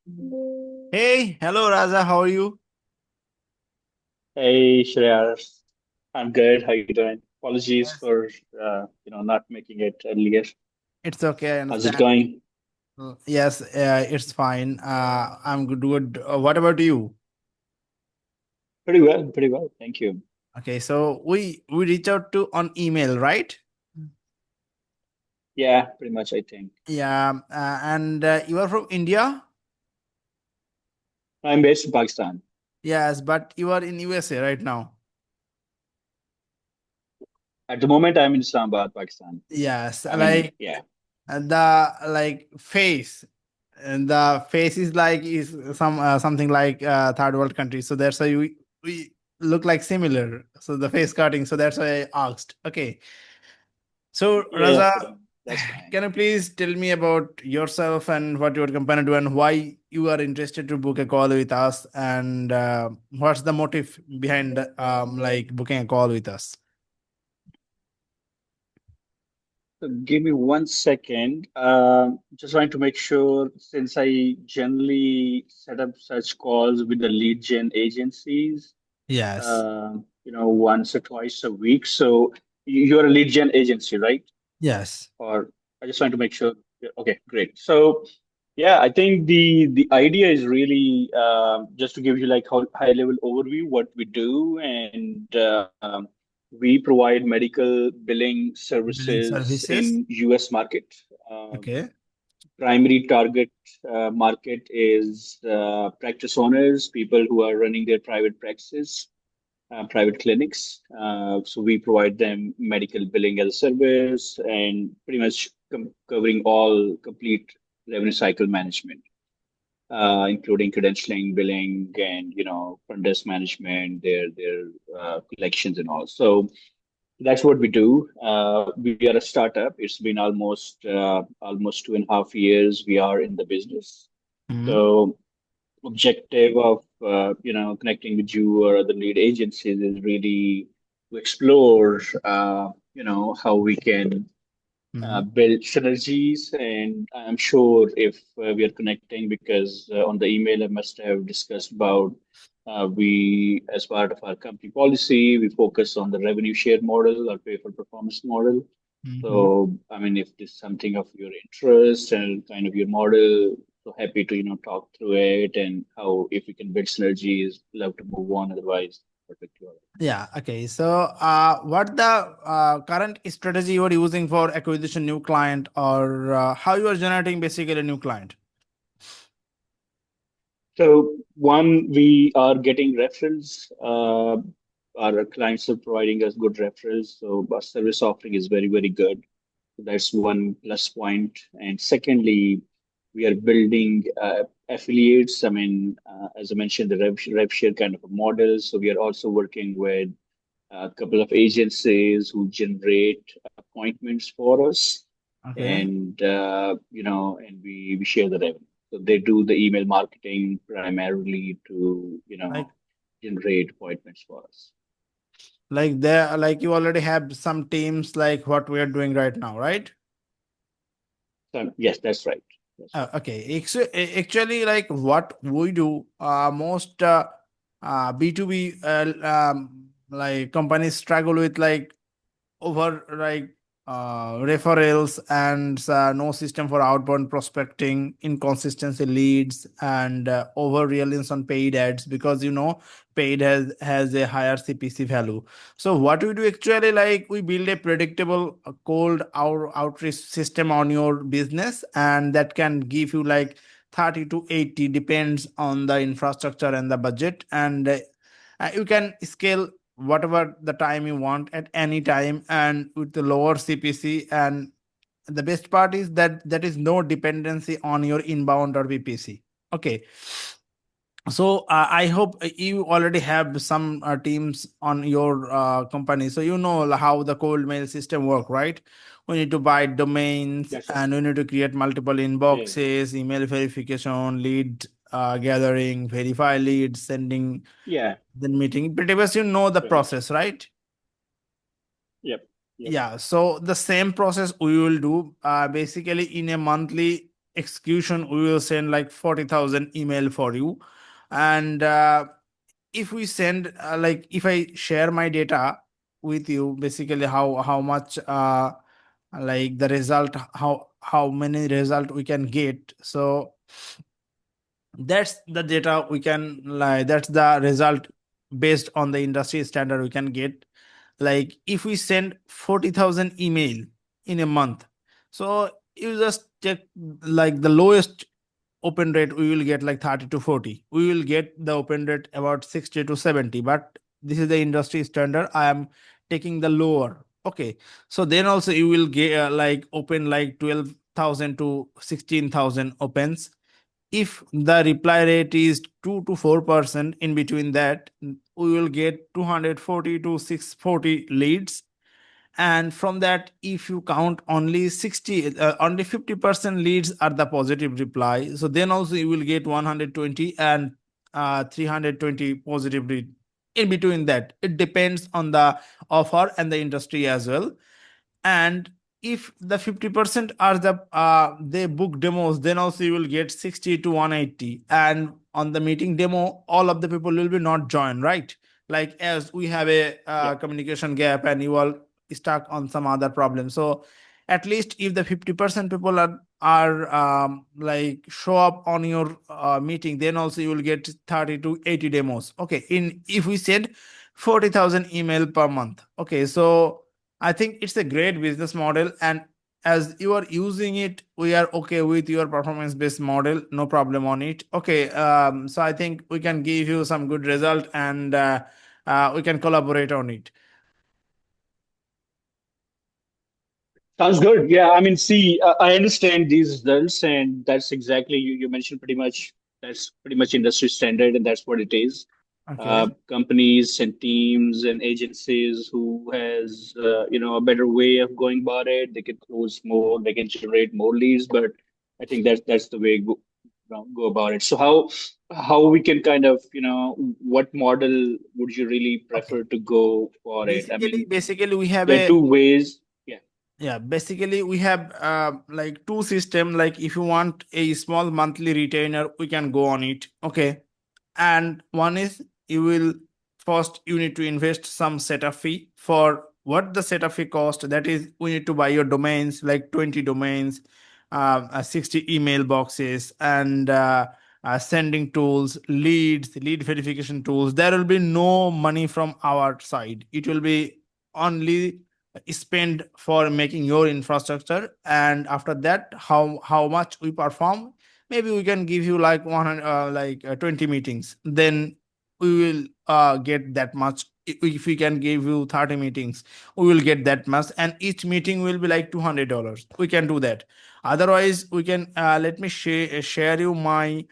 Hey, hello Raza, how are you? Hey Shreyas, I'm good. How you doing? Apologies Yes. for not making it earlier. It's okay, I How's it understand. going? Yes, it's fine. I'm good. What about you? Pretty well, pretty well. Thank you. Okay, so we reach out to on email, right? Yeah, pretty much. I think Yeah, and you are from India? I'm based in Pakistan. Yes, but you are in USA right now. At the moment, I'm in Islamabad, Pakistan. Yes, I mean, like yeah, the like face, and the face is like is something like third world country. So that's why we look like similar. So the face cutting. So that's why I asked. Okay. So, yeah, Raza, that's fine. can you please tell me about yourself and what your company do and why you are interested to book a call with us and what's the motive behind like booking a call with us? So give me 1 second. Just trying to make sure, since I generally set up such calls with the lead gen agencies, Yes. once or twice a week. So you're a lead gen agency, right? Yes. Or I just want to make sure. Yeah, okay, great. So yeah, I think the idea is really just to give you like high level overview what we do, and we provide medical billing Billing services services. in US market. Um Okay. Primary target market is practice owners, people who are running their private practices, private clinics. So we provide them medical billing as a service and pretty much covering all complete revenue cycle management, including credentialing, billing, and front desk management, their collections and all. So that's what we do. We are a startup. It's been almost 2.5 years we are in the business. Mhm. So objective of connecting with you or other lead agencies is really to explore how we can Mhm. build synergies. And I'm sure if we are connecting, because on the email I must have discussed about, we, as part of our company policy, we focus on the revenue share model or pay for performance model. Mhm. So, I mean, if this is something of your interest and kind of your model, so happy to, talk through it and how, if we can build synergies, love to move on. Otherwise, perfect. Yeah. Okay. So, what the current strategy you are using for acquisition new client or how you are generating basically a new client? So, one, we are getting referrals. Our clients are providing us good referrals. So, our service offering is very, very good. So that's one plus point. And secondly, we are building affiliates. I mean, as I mentioned, the rev share kind of a model. So we are also working with a couple of agencies who generate appointments for us, Okay. and we share the revenue. So they do the email marketing primarily to Like generate appointments for us. there like you already have some teams like what we are doing right now, right? So yes, that's right. That's right. Okay. Actually, like what we do, most B2B like companies struggle with like over like referrals and no system for outbound prospecting, inconsistency leads, and over reliance on paid ads because paid has a higher CPC value. So what we do actually, like we build a predictable cold outreach system on your business, and that can give you like 30 to 80 depends on the infrastructure and the budget, and you can scale whatever the time you want at any time and with the lower CPC. And the best part is that there is no dependency on your inbound or VPC. Okay. So I hope you already have some teams on your company, so you know how the cold mail system work, right? We need to buy domains That's right. and we need to create multiple Yeah. inboxes, email verification, lead gathering, verify leads, sending, Yeah. then meeting. Pretty much you know the Right. process, right? Yep. Yep. Yeah, so the same process we will do basically in a monthly. execution, we will send like 40,000 email for you. And if we send like if I share my data with you, basically how much like the result, how many result we can get. So that's the data we can, like that's the result based on the industry standard we can get. Like if we send 40,000 email in a month, so you just check like the lowest open rate we will get like 30 to 40, we will get the open rate about 60 to 70, but this is the industry standard, I am taking the lower. Okay, so then also you will get like open like 12,000 to 16,000 opens. If the reply rate is 2 to 4%, in between that we will get 240 to 640 leads. And from that, if you count only 60 only 50% leads are the positive reply, so then also you will get 120 and 320 positive lead. In between that, it depends on the offer and the industry as well. And if the 50% are the they book demos, then also you will get 60 to 180. And on the meeting demo, all of the people will be not join, right? Like as we have a Yeah. communication gap and you all stuck on some other problem. So at least if the 50% people are like show up on your meeting, then also you will get 30 to 80 demos. Okay, in if we said 40,000 email per month. Okay, so I think it's a great business model. And as you are using it, we are okay with your performance based model, no problem on it. Okay, so I think we can give you some good result, and we can collaborate on it. Sounds good. Yeah, I mean, see, I understand these results, and that's exactly you mentioned pretty much. That's pretty much industry standard, and that's what it is. Okay. Companies and teams and agencies who has a better way of going about it, they can close more, they can generate more leads. But I think that's the way go about it. So how we can kind of what model would you really Okay. prefer to go for it? I Basically, mean, basically we have there are a two ways. Yeah. yeah, basically we have like two system. Like if you want a small monthly retainer, we can go on it. Okay, and one is you will first you need to invest some setup fee. For what the setup fee cost, that is we need to buy your domains like 20 domains, 60 email boxes, and sending tools, lead verification tools. There will be no money from our side, it will be only spend for making your infrastructure. And after that, how much we perform, maybe we can give you like 100 20 meetings, then we will get that much. If we can give you 30 meetings, we will get that much, and each meeting will be like $200, we can do that. Otherwise we can let me share you my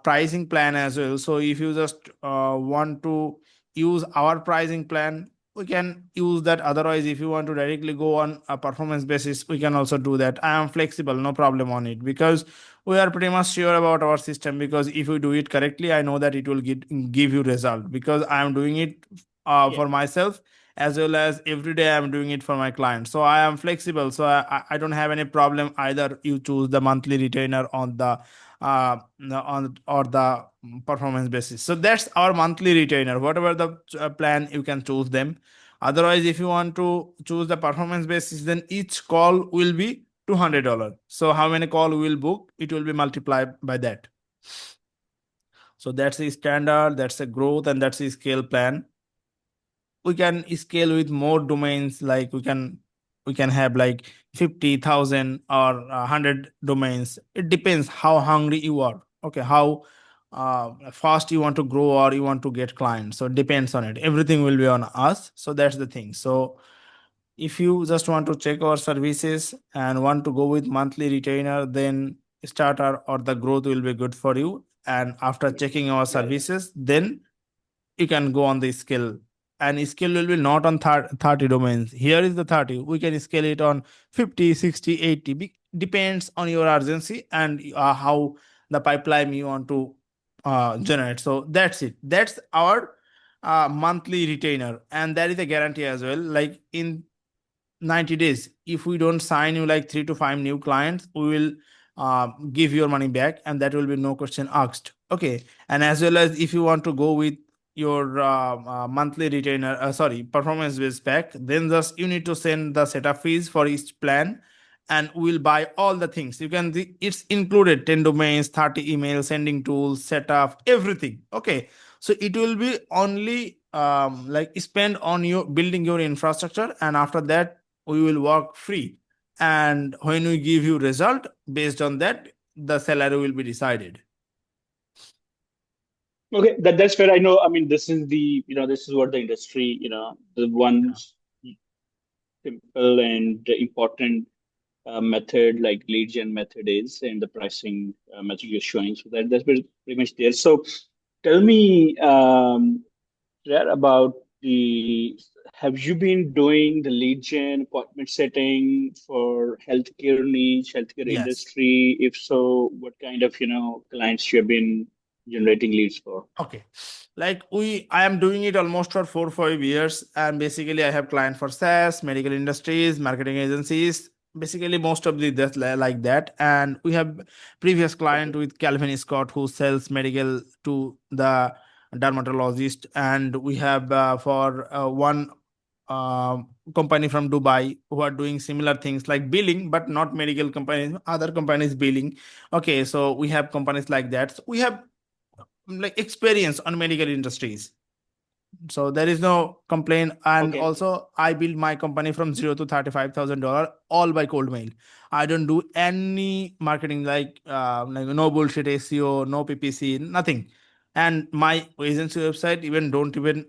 pricing plan as well. So if you just want to use our pricing plan, we can use that. Otherwise, if you want to directly go on a performance basis, we can also do that. I am flexible, no problem on it, because we are pretty much sure about our system. Because if you do it correctly, I know that it will give you result, because I am doing it Yeah. for myself, as well as every day I am doing it for my clients. So I am flexible, so I don't have any problem. Either you choose the monthly retainer on the on or the performance basis. So that's our monthly retainer. Whatever the plan, you can choose them. Otherwise, if you want to choose the performance basis, then each call will be $200. So how many call we will book, it will be multiplied by that. So that's the standard, that's a growth, and that's the scale plan. We can scale with more domains. Like we can have like 50,000 or 100 domains. It depends how hungry you are. Okay, how fast you want to grow or you want to get clients. So it depends on it, everything will be on us. So that's the thing. So if you just want to check our services and want to go with monthly retainer, then starter or the growth will be good for you. And after checking our Yeah. services, then you can go on the skill. And skill will be not on 30 domains. Here is the 30, we can scale it on 50, 60, 80. Depends on your urgency and how the pipeline you want to generate. So that's it, that's our monthly retainer. And there is a guarantee as well. Like in 90 days, if we don't sign you like 3 to 5 new clients, we will give your money back, and that will be no question asked. Okay. And as well as if you want to go with your monthly retainer, sorry, performance based pack, then just you need to send the setup fees for each plan, and we'll buy all the things. You can, it's included 10 domains, 30 emails, sending tools, setup, everything. Okay. So it will be only like spend on your building your infrastructure, and after that we will work free. And when we give you result, based on that the salary will be decided. Okay, that's fair. I know. I mean, this is the this is what the industry the one Yeah. simple and important method like lead gen method is, and the pricing method you're showing. So that's pretty much there. So tell me, Claire, about the have you been doing the lead gen appointment setting for healthcare niche, healthcare Yes. industry? If so, what kind of clients you have been generating leads for? Okay. Like I am doing it almost for 4 5 years, and basically I have client for SaaS, medical industries, marketing agencies. Basically, most of the that's like that, and we have previous client Okay. with Calvin Scott who sells medical to the dermatologist, and we have for one company from Dubai who are doing similar things like billing, but not medical companies, other companies billing. Okay, so we have companies like that. So we have like experience on medical industries, so there is no complaint. And Okay. also I built my company from zero to $35,000 all by cold mail. I don't do any marketing, like no bullshit SEO, no PPC, nothing. And my agency website even don't even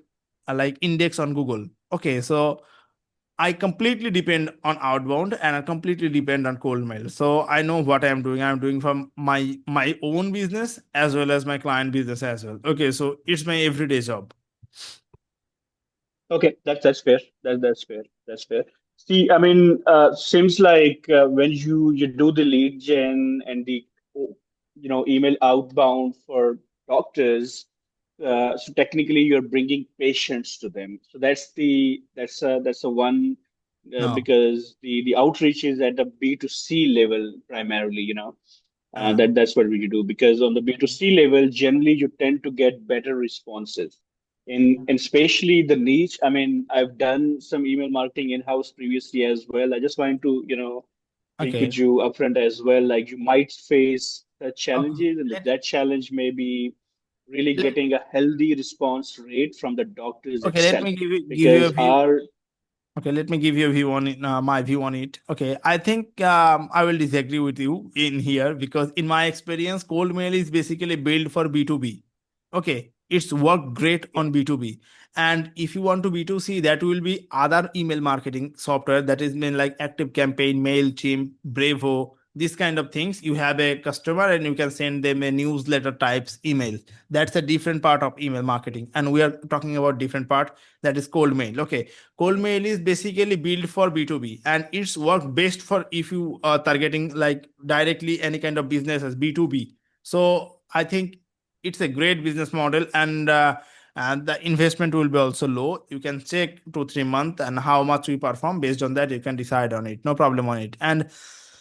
like index on Google. Okay, so I completely depend on outbound, and I completely depend on cold mail. So I know what I'm doing. I'm doing from my own business as well as my client business as well. Okay, so it's my everyday job. Okay, that's fair. That's fair. That's fair. See, I mean, seems like when you do the lead gen and the email outbound for doctors, so technically you're bringing patients to them. So that's a one No. because the outreach is at the B2C level primarily. Uh, That's what we do because on the B2C level, generally you tend to get better responses. And especially the niche. I mean, I've done some email marketing in-house previously as well. I just wanted to, speak okay. with you upfront as well. Like you might face such Okay. challenges, and Let, that challenge may be really let, getting a healthy response rate from the doctors okay, let itself. me give you a Because view. our Okay, let me give you a view on it, my view on it. Okay, I think I will disagree with you in here, because in my experience, cold mail is basically built for B2B. Okay, it's worked great yeah, on B2B. And if you want to B2C, that will be other email marketing software, that is mean like Active Campaign, MailChimp, Bravo, these kind of things. You have a customer and you can send them a newsletter types email. That's a different part of email marketing. And we are talking about different part, that is cold mail. Okay, cold okay. mail is basically built for B2B, and it's work best for if you are targeting like directly any kind of business as B2B. So I think it's a great business model, and the investment will be also low. You can check 2 3 months and how much we perform. Based on that, you can decide on it. No problem on it. And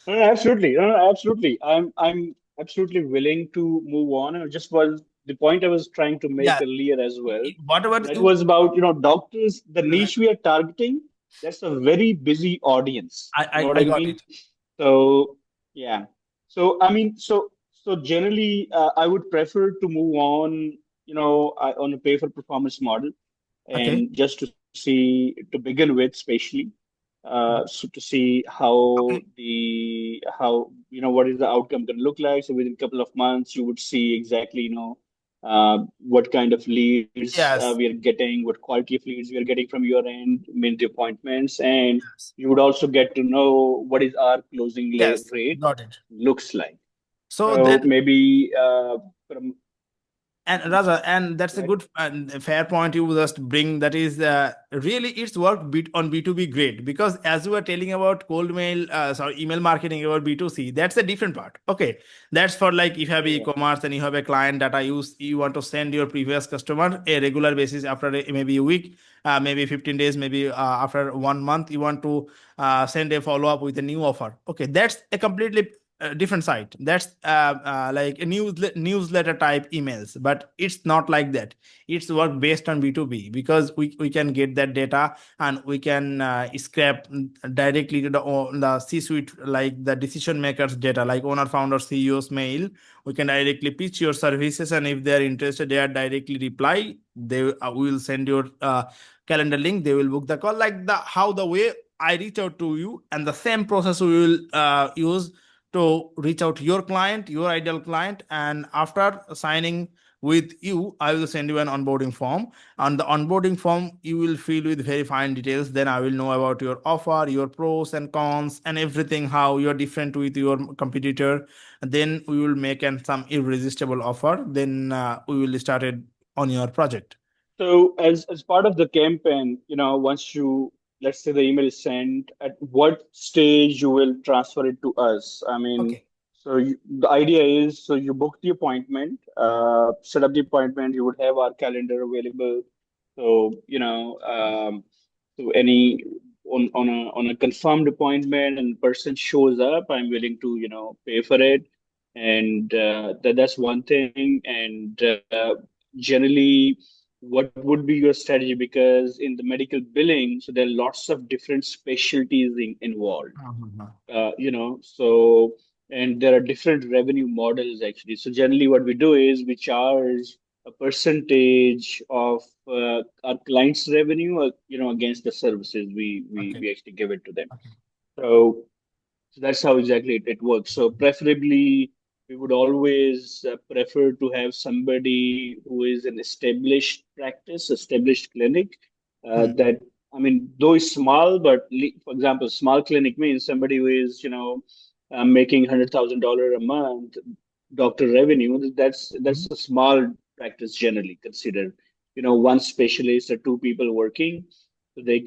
No, no, absolutely. No, no, absolutely. I'm absolutely willing to move on. And just was the point I was trying to make yeah, earlier as well. whatever That you was about, doctors, the like, niche we are targeting, that's a very busy audience. You know what I I got mean? it. So, yeah. So, I mean, so generally, I would prefer to move on, on a pay for performance model Okay. and just to see to begin with, especially so to see Okay. how what is the outcome going to look like. So within a couple of months, you would see exactly what kind of leads we Yes. are getting, what quality of leads we are getting from your end, mean the appointments, and Yes. you would also get to know what is our closing Yes. rate Got it. looks like. So So then, maybe from and Raja, and that's a right. good and fair point you just bring. That is really it's worked bit on B2B great, because as you were telling about cold mail, sorry, email marketing about B2C, that's a different part. Okay, that's for like if you have Yeah, yeah. e-commerce and you have a client that I use, you want to send your previous customer a regular basis after maybe a week, maybe 15 days, maybe after 1 month, you want to send a follow up with a new offer. Okay, that's a completely different site. That's like a newsletter type emails, but it's not like that. It's work based on B2B, because we can get that data, and we can scrape directly to the C-suite, like the decision makers data, like owner, founder, CEO's mail. We can directly pitch your services, and if they are interested, they are directly reply. They will send your calendar link. They will book the call, like the how the way I reach out to you, and the same process we will use to reach out to your client, your ideal client. And after signing with you, I will send you an onboarding form. On the onboarding form, you will fill with very fine details. Then I will know about your offer, your pros and cons, and everything, how you're different with your competitor. Then we will make some irresistible offer. Then we will start it on your project. So as part of the campaign, once you, let's say the email is sent, at what stage you will transfer it to us? I mean, Okay. so the idea is, so you book the appointment, set up the appointment, you would have our calendar available. So, so any on a confirmed appointment and person shows up, I'm willing to, pay for it. And that's one thing. And generally, what would be your strategy? Because in the medical billing, so there are lots of different specialties involved. Uh-huh. So, and there are different revenue models actually. So generally, what we do is we charge a percentage of our clients' revenue, against the services we Okay. we actually give it to them. Okay. So that's how exactly it works. So preferably, we would always prefer to have somebody who is an established practice, established clinic. Hmm. That, I mean, though it's small, but for example, small clinic means somebody who is, making $100,000 a month doctor revenue. That's a small practice generally considered. One specialist or two people working, so they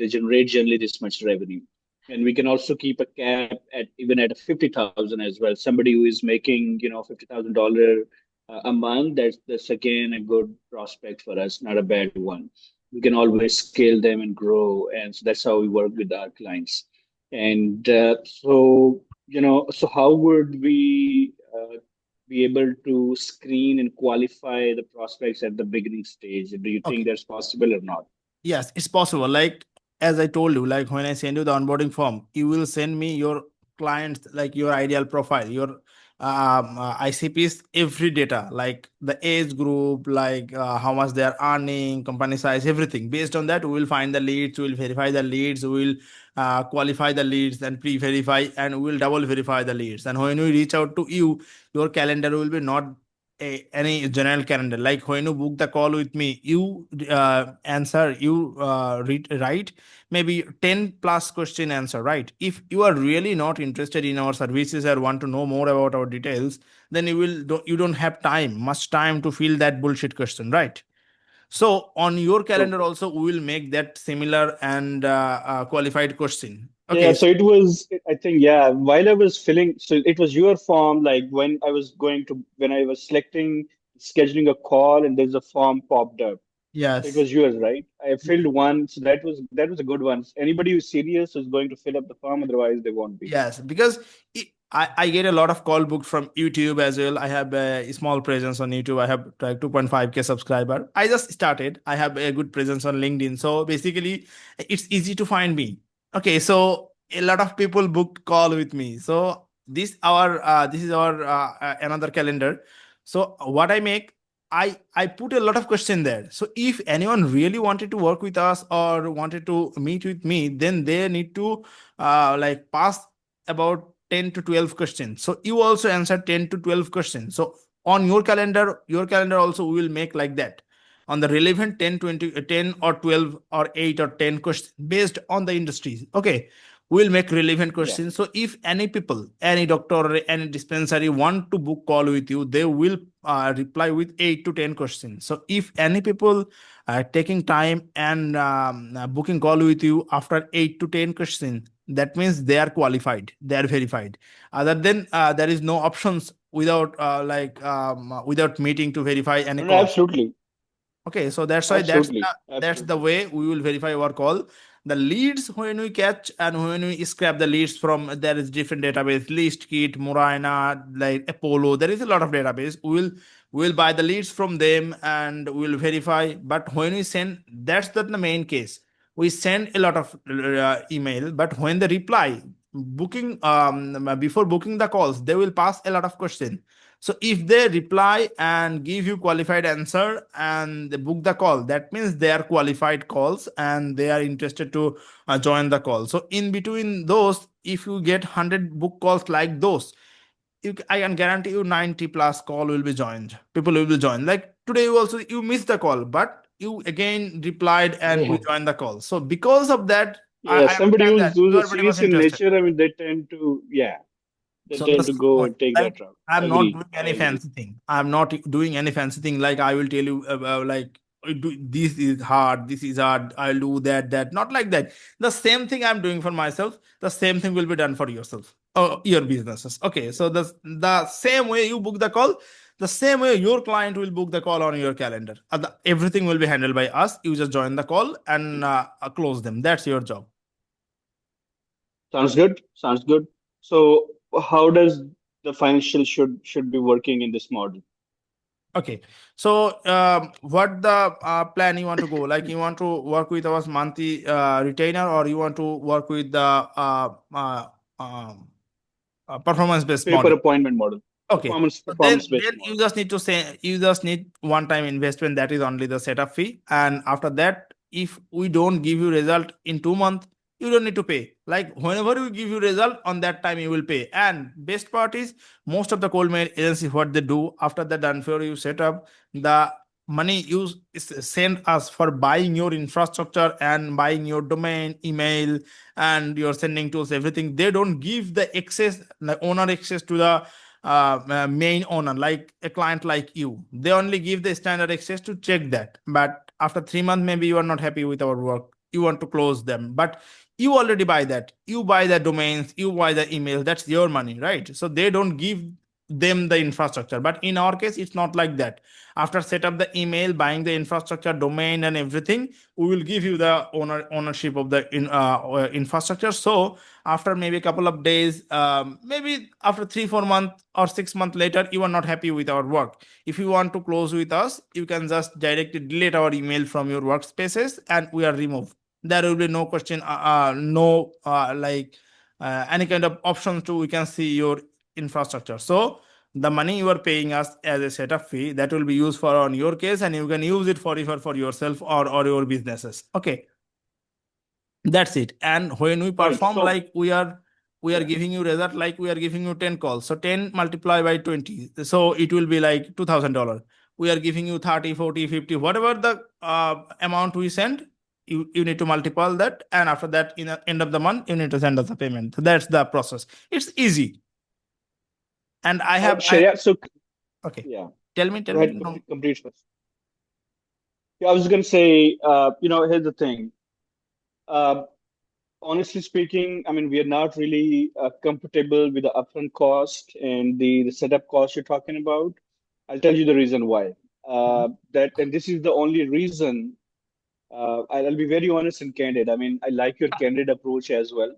generate generally this much revenue. And we can also keep a cap at even at a 50,000 as well. Somebody who is making, $50,000 a month, that's again a good prospect for us, not a bad one. We can always scale them and grow, and so that's how we work with our clients. And so how would we be able to screen and qualify the prospects at the beginning stage? Do you think Okay. that's possible or not? Yes, it's possible. Like as I told you, like when I send you the onboarding form, you will send me your clients, like your ideal profile, your ICPs, every data, like the age group, like how much they are earning, company size, everything. Based on that, we will find the leads, we will verify the leads, we will qualify the leads and pre-verify, and we will double verify the leads. And when we reach out to you, your calendar will be not any general calendar. Like when you book the call with me, you answer, you write maybe 10 plus question answer, right? If you are really not interested in our services or want to know more about our details, then you don't have much time to fill that bullshit question, right? So on your calendar also, we will make that similar and qualified question. Yeah, Okay. so it was, I think, yeah, while I was filling, so it was your form, like when I was selecting, scheduling a call, and there's a form popped up. So it Yes. was yours, right? I filled one, so that was a good one. Anybody who's serious is going to fill up the form, otherwise they won't be. Yes, because I get a lot of call booked from YouTube as well. I have a small presence on YouTube. I have like 2.5K subscriber. I just started. I have a good presence on LinkedIn. So basically, it's easy to find me. Okay, so a lot of people booked call with me. So this is our another calendar. So what I make, I put a lot of question there. So if anyone really wanted to work with us or wanted to meet with me, then they need to like pass about 10 to 12 questions. So you also answer 10 to 12 questions. So on your calendar also we will make like that. On the relevant 10, 20, 10 or 12 or 8 or 10 questions based on the industries. Okay. We'll make relevant Yeah. questions. So if any people, any doctor or any dispensary want to book call with you, they will reply with 8 to 10 questions. So if any people taking time and booking call with you after 8 to 10 questions, that means they are qualified, they are verified. Other than there is no options without without meeting to verify any No, no, call. absolutely. Okay, so that's why Absolutely. that's the Absolutely. way we will verify our call. The leads when we catch and when we scrap the leads from, there is different database, list kit, Murina, like Apollo, there is a lot of database. We'll buy the leads from them and we'll verify. But when we send, that's not the main case. We send a lot of email, but when they reply, booking before booking the calls, they will pass a lot of questions. So if they reply and give you qualified answer and they book the call, that means they are qualified calls and they are interested to join the call. So in between those, if you get 100 book calls like those, I can guarantee you 90 plus call will be joined. People will be joined. Like today, you also you missed the call, but you again replied and you Yeah. joined the call. So because of that, Yeah, I somebody understand that who's you a are pretty much serious in interested. nature, I mean, they tend to, yeah, they So the tend to same way, go take like that route. I'm not Agree. doing I any agree. fancy thing. I'm not doing any fancy thing. Like I will tell you, like this is hard. This is hard. I'll do that. That not like that. The same thing I'm doing for myself. The same thing will be done for yourself. Your businesses. Okay. So the same way you book the call, the same way your client will book the call on your calendar. Everything will be handled by us. You just join the call and close them. That's your job. Sounds good. Sounds good. So how does the financial should be working in this model? Okay, so what the plan you want to go? Like you want to work with our monthly retainer, or you want to work with the um, performance-based Pay per model? appointment model. Okay. So Performance based then you model. just need to say you just need one time investment, that is only the setup fee. And after that, if we don't give you result in 2 months, you don't need to pay. Like whenever we give you result on that time you will pay. And best part is most of the cold mail agency what they do after the done for you setup, the money you send us for buying your infrastructure and buying your domain, email, and your sending tools, everything. They don't give the access, the owner access to the main owner, like a client like you. They only give the standard access to check that. But after 3 months, maybe you are not happy with our work, you want to close them. But you already buy that, you buy the domains, you buy the email, that's your money, right? So they don't give them the infrastructure. But in our case, it's not like that. After set up the email, buying the infrastructure, domain, and everything, we will give you the ownership of the infrastructure. So after maybe a couple of days, maybe after 3 4 months or 6 months later, you are not happy with our work, if you want to close with us, you can just directly delete our email from your workspaces and we are removed. There will be no question, no any kind of options to we can see your infrastructure. So the money you are paying us as a setup fee, that will be used for on your case, and you can use it for yourself or your businesses. Okay, that's it. And when we All right. perform, So like we are yeah. giving you result, like we are giving you 10 calls. So 10 multiply by 20. So it will be like $2,000. We are giving you 30, 40, 50, whatever the amount we send, you need to multiply that. And after that, in the end of the month, you need to send us the payment. So that's the process. It's easy. And All right, I, Sharia. So okay. yeah, Tell go me. ahead. Complete first. Yeah, I was gonna say, here's the thing. Uh, Honestly speaking, I mean, we are not really comfortable with the upfront cost and the setup cost you're talking about. I'll tell you the reason why. That and this is the only reason. I'll be very honest and candid. I mean, I like your candid approach as well.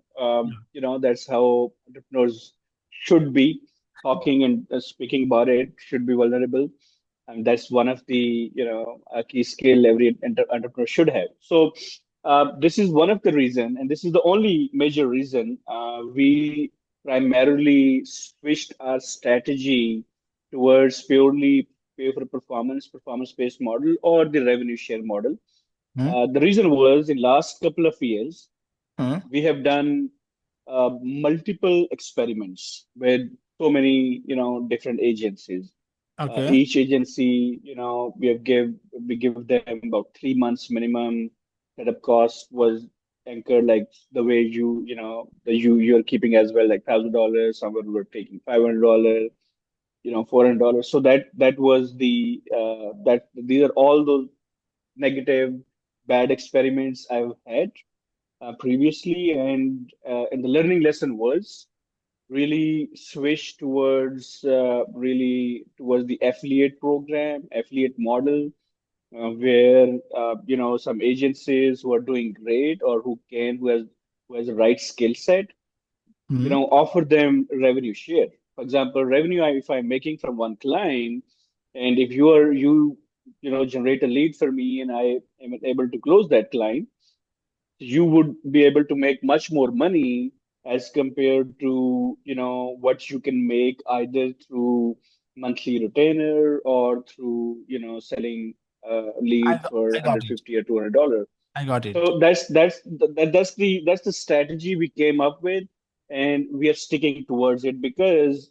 That's how entrepreneurs should be talking and speaking about it, should be vulnerable. And that's one of the, a key skill every entrepreneur should have. So, this is one of the reason, and this is the only major reason we primarily switched our strategy towards purely pay for performance-based model or the revenue share model. Hmm? The reason was in last couple of years, Hmm? we have done multiple experiments with so many, different agencies. Okay. Each agency, we give them about 3 months minimum. Setup cost was anchored like the way you're keeping as well, like $1,000. Somewhere we were taking $500, $400. So that was that these are all those negative, bad experiments I've had previously, and the learning lesson was really switch towards the affiliate program, affiliate model, where some agencies who are doing great or who has the right skill set, Hmm. offer them revenue share. For example, revenue if I'm making from one client, and if you generate a lead for me and I am able to close that client, you would be able to make much more money as compared to what you can make either through monthly retainer or through selling a lead for I got it. 150 or $200. I got it. So that's the strategy we came up with, and we are sticking towards it because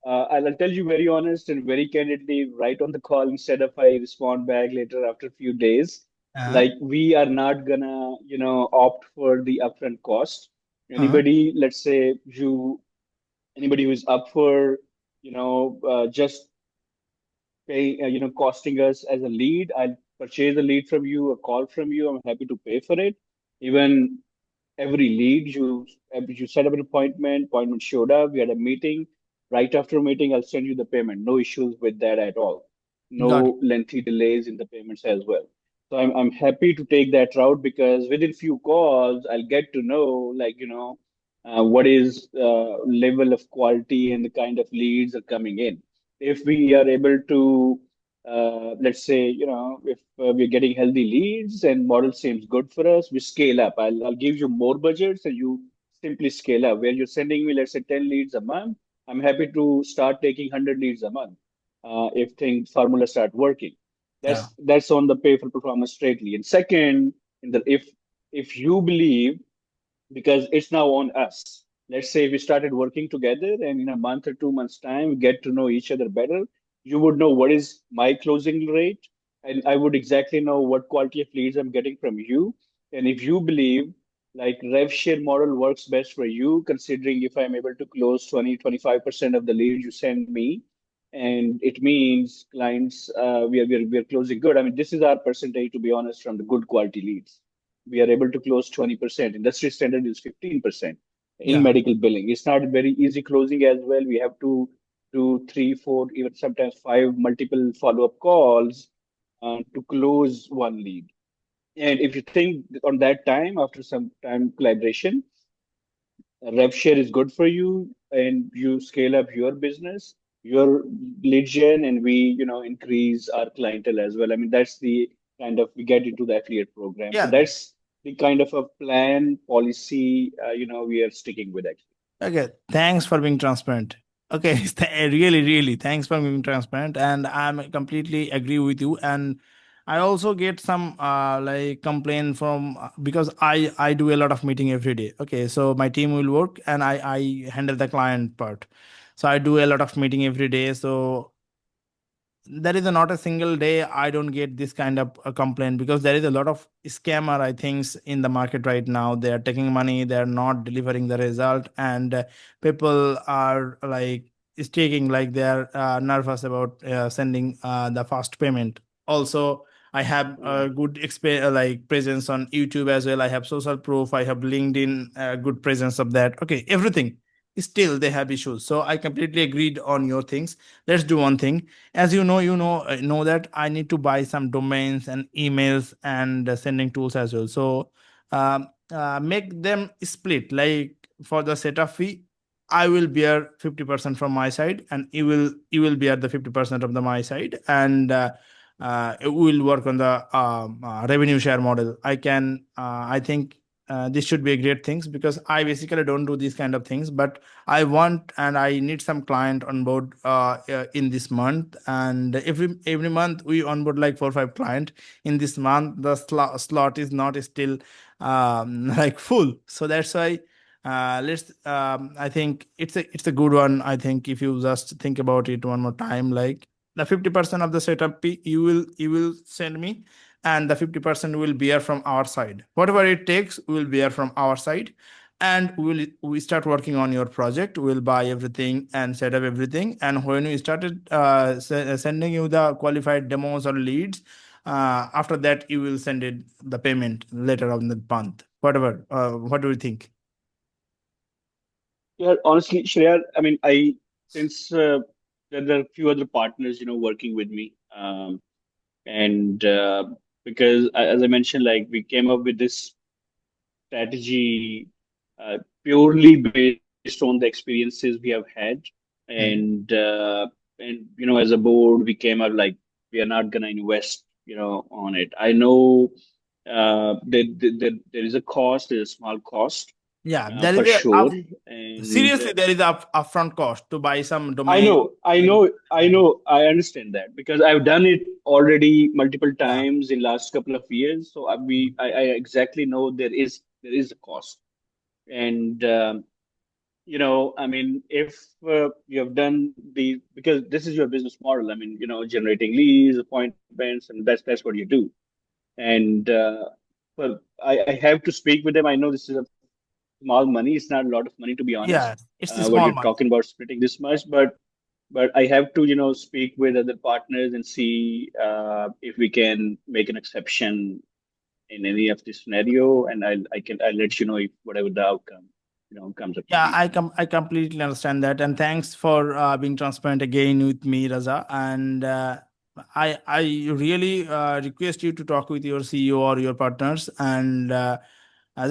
I'll tell you very honest and very candidly right on the call instead of I respond back later after a few days. Uh, Like we are not gonna opt for the upfront cost. uh, Let's say anybody who is up for just pay costing us as a lead. I'll purchase a lead from you, a call from you. I'm happy to pay for it. Even every lead you set up an appointment showed up, we had a meeting. Right after a meeting, I'll send you the payment. No issues with that at all. got it. No lengthy delays in the payments as well. So I'm happy to take that route because within few calls I'll get to know, like, what is level of quality and the kind of leads are coming in. If we are able to let's say, if we're getting healthy leads and model seems good for us, we scale up. I'll give you more budgets and you simply scale up. Where you're sending me, let's say, 10 leads a month, I'm happy to start taking 100 leads a month if things formula start working. Yeah. That's on the pay for performance straightly. And second, if you believe, because it's now on us. Let's say we started working together and in a month or 2 months' time, we get to know each other better. You would know what is my closing rate, and I would exactly know what quality of leads I'm getting from you. And if you believe like rev share model works best for you, considering if I'm able to close 20-25% of the leads you send me, and it means clients, we are closing good. I mean, this is our percentage, to be honest, from the good quality leads. We are able to close 20%. Industry standard is 15% in Yeah. medical billing. It's not very easy closing as well. We have to do three, four, even sometimes five multiple follow-up calls to close one lead. And if you think on that time, after some time collaboration, rev share is good for you and you scale up your business, your lead gen, and we increase our clientele as well. I mean, that's the kind of we get into the affiliate program. So Yeah. that's the kind of a plan policy we are sticking with actually. Okay. Thanks for being transparent. Okay. Really, really, thanks for being transparent. And I'm completely agree with you. And I also get some like complaint from because I do a lot of meeting every day. Okay. So my team will work and I handle the client part. So I do a lot of meeting every day. So there is not a single day I don't get this kind of a complaint because there is a lot of scammer I think in the market right now. They are taking money, they are not delivering the result, and people are like is taking like they are nervous about sending the fast payment. Also, I have a Right. good like presence on YouTube as well. I have social proof. I have LinkedIn, good presence of that. Okay, everything. Still, they have issues. So I completely agreed on your things. Let's do one thing. As you know that I need to buy some domains and emails and sending tools as well. So make them split, like for the setup fee I will bear 50% from my side and you will bear the 50% of the my side, and we will work on the revenue share model. I think this should be a great things because I basically don't do these kind of things, but I want and I need some client on board in this month, and every month we onboard like 4 or 5 client. In this month, the slot is not still like full, so that's why let's. I think it's a good one. I think if you just think about it one more time, like the 50% of the setup fee you will send me, and the 50% will bear from our side. Whatever it takes, we will bear from our side, and we start working on your project. We'll buy everything and set up everything, and when we started sending you the qualified demos or leads, after that you will send it the payment later on the month. Whatever, what do you think? Yeah, honestly, Shreya, I mean, I, since there are a few other partners working with me, And because as I mentioned, like we came up with this strategy purely based on the experiences we have had, Mm. and as a board, we came up like we are not gonna invest, on it. I know there is a cost, there's a small cost, Yeah, there is for a sure, and seriously there is a upfront cost to buy some I domain. know, I know, I know, I understand that because I've done it already multiple Yeah. times in last couple of years. So I exactly know there is a cost, and I mean, if you have done the because this is your business model. I mean, generating leads, appointments, and that's what you do. And but I have to speak with them. I know this is a small money. It's not a lot of money, to be honest. Yeah, it's a What small you're money. talking about splitting this much, but I have to, speak with other partners and see if we can make an exception in any of this scenario, and I'll let you know if whatever the outcome, comes up to Yeah, be. I completely understand that, and thanks for being transparent again with me, Raza. And I really request you to talk with your CEO or your partners, and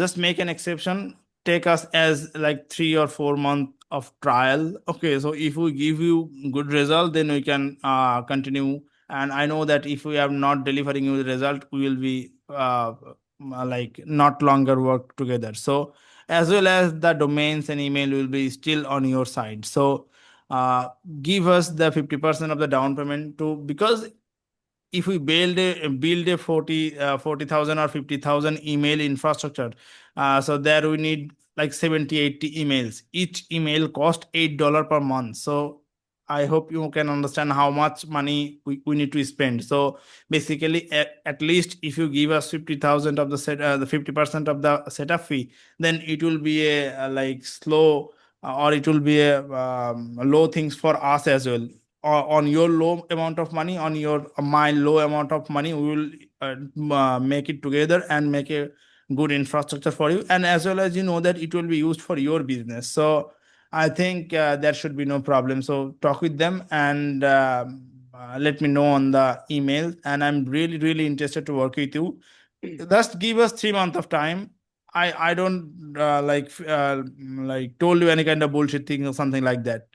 just make an exception. Take us as like 3 or 4 month of trial. Okay, so if we give you good result, then we can continue. And I know that if we are not delivering you the result, we will be like not longer work together. So as well as the domains and email will be still on your side. So uh, give us the 50% of the down payment to, because if we build a 40,000 or 50,000 email infrastructure, so there we need like 70 80 emails. Each email cost $8 per month. So I hope you can understand how much money we need to spend. So basically, at least if you give us 50,000 of the 50% of the setup fee, then it will be like slow, or it will be a low things for us as well. On your low amount of money, on your my low amount of money, we will make it together and make a good infrastructure for you, and as well as that it will be used for your business. So I think there should be no problem. So talk with them and let me know on the email, and I'm really really interested to work with you. Just give us 3 months of time. I don't like told you any kind of bullshit thing or something like that.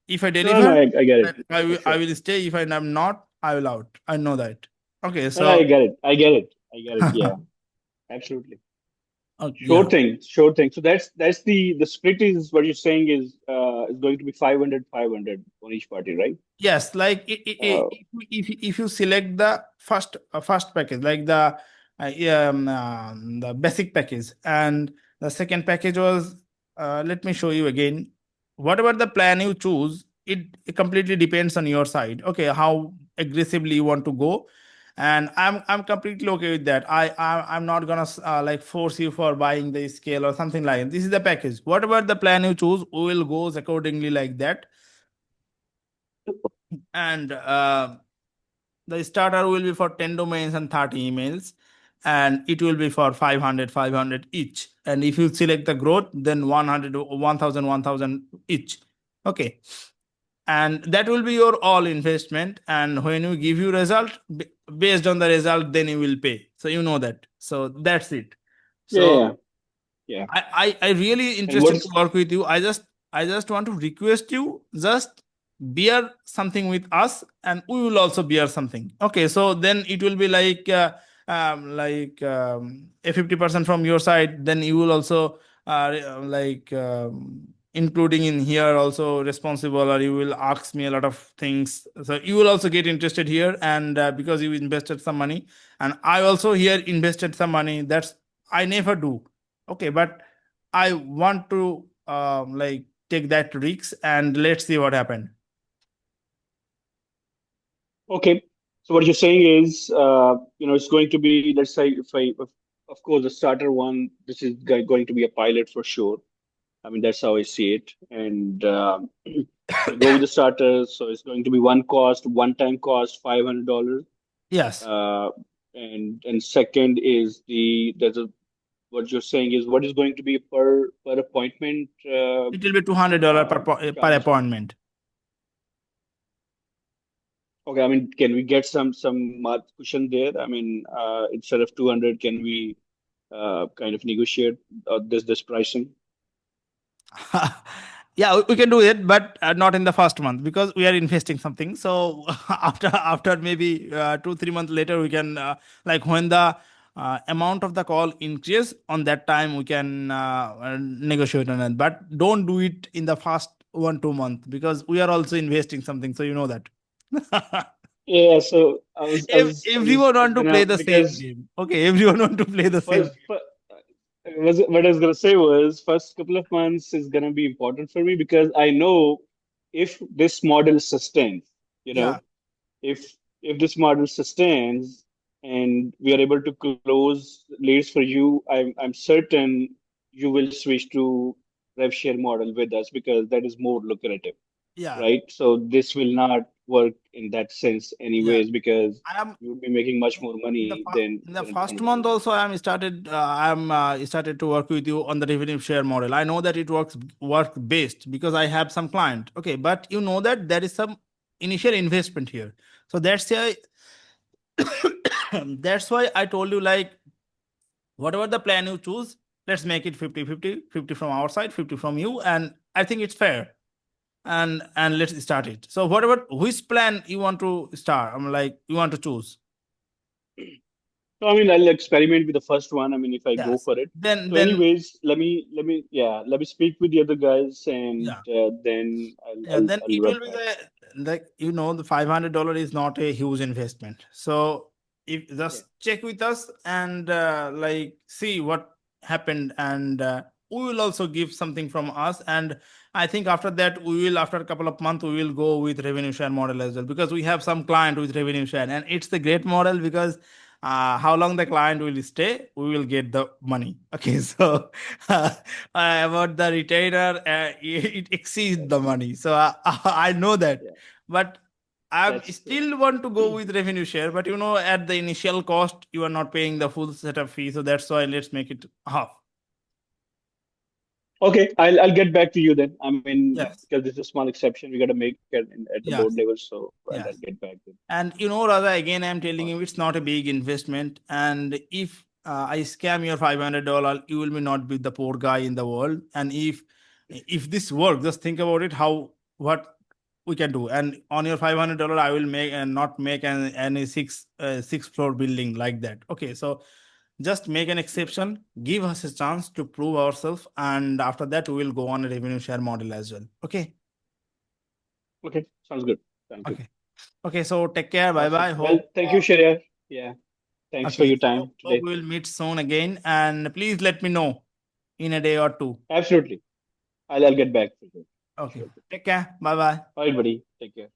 If I No, no, deliver, I get it then I for will I sure. will stay. If I am not, I will out. I know that. Okay, No, no, I so get it. I get it. I get it. Yeah, absolutely. Sure yeah. thing. Sure thing. So that's the split is what you're saying is going to be 500 on each party, right? Yes, like Uh, if you select the first package, like the basic package, and the second package was let me show you again. Whatever the plan you choose, it completely depends on your side. Okay, how aggressively you want to go, and I'm completely okay with that. I'm not gonna like force you for buying the scale or something like that. This is the package. Whatever the plan you choose, we will goes accordingly like that. And the starter will be for 10 domains and 30 emails, and it will be for 500 each. And if you select the growth, then 100 1,000 each. Okay, and that will be your all investment, and when you give you result, based on the result, then you will pay. So that. So that's it. yeah, So yeah, yeah. I really And interested to what's work with you. I just want to request you, just bear something with us, and we will also bear something. Okay, so then it will be a 50% from your side. Then you will also including in here also responsible, or you will ask me a lot of things. So you will also get interested here, and because you invested some money, and I also here invested some money. That's I never do. Okay, but I want to take that risk, and let's see what happened. okay? So what you're saying is, it's going to be, let's say, of course, the starter one, this is going to be a pilot for sure. I mean, that's how I see it. And so go with the starter. So it's going to be one-time cost, $500. Yes, Uh, and second is there's a what you're saying is what is going to be per appointment it will be $200 uh, per charge. appointment. Okay, I mean, can we get some mark cushion there? I mean, instead of 200, can we kind of negotiate this pricing? Yeah, we can do it, but not in the first month because we are investing something. So after maybe 2 3 months later, we can like when the amount of the call increase on that time we can negotiate on it. But don't do it in the first 1 2 months because we are also investing something. So you know that. Yeah, so I was I was I was Everyone I was want to play gonna the same because game. Okay, everyone want to play the same first, game. what I was gonna say was first couple of months is gonna be important for me because I know if this model sustains, you Yeah, know, if this model sustains and we are able to close leads for you, I'm certain you will switch to rev share model with us because that is more lucrative, yeah, right? So this will not work in that sense yeah. anyways because I am you'll be making much more money in the than first $100. month also I'm started to work with you on the revenue share model. I know that it work best because I have some client. Okay, but you know that there is some initial investment here. So that's why that's why I told you like whatever the plan you choose, let's make it 50 50 from our side, 50 from you, and I think it's fair. And let's start it. So whatever which plan you want to start, I'm like you want to choose. So I mean, I'll experiment with the first one. I mean, if I go Yes. for it. Then So, then anyways, let me speak with the other guys, and yeah. then Yeah, then I'll it will revert be back. the like the $500 is not a huge investment. So if Yeah. just check with us and like see what happened, and we will also give something from us. And I think after that we will after a couple of months we will go with revenue share model as well because we have some client with revenue share, and it's the great model because how long the client will stay, we will get the money. Okay, so about the retainer, it exceeds the That's money. So I know that, yeah. but I That's still want to go with revenue share. But at the initial cost, you are not paying the full setup fee, so that's why let's make it half. okay. I'll get back to you then. I mean, Yes, because this is a small exception, we got to make it at the board yes, level. So I'll yes. get back then. And Raza, again, I'm telling Awesome. you, it's not a big investment. And if I scam your $500, you will be not be the poor guy in the world. And if this works, just think about it, how what we can do. And on your $500, I will make and not make any six floor building like that. Okay, so just make an Okay. exception, give us a chance to prove ourselves, and after that, we will go on a revenue share model as well. Okay, Okay. Sounds good. Sounds good. okay, okay. So take care. Bye Awesome. bye. Well, Hope. thank you, Sharia. Yeah. Thanks for Okay. your So time hope today. we will meet soon again. And please let me know in a day or two. Absolutely. I'll get back for you. Okay. Sure. Take care. Bye bye. All right, buddy. Take care.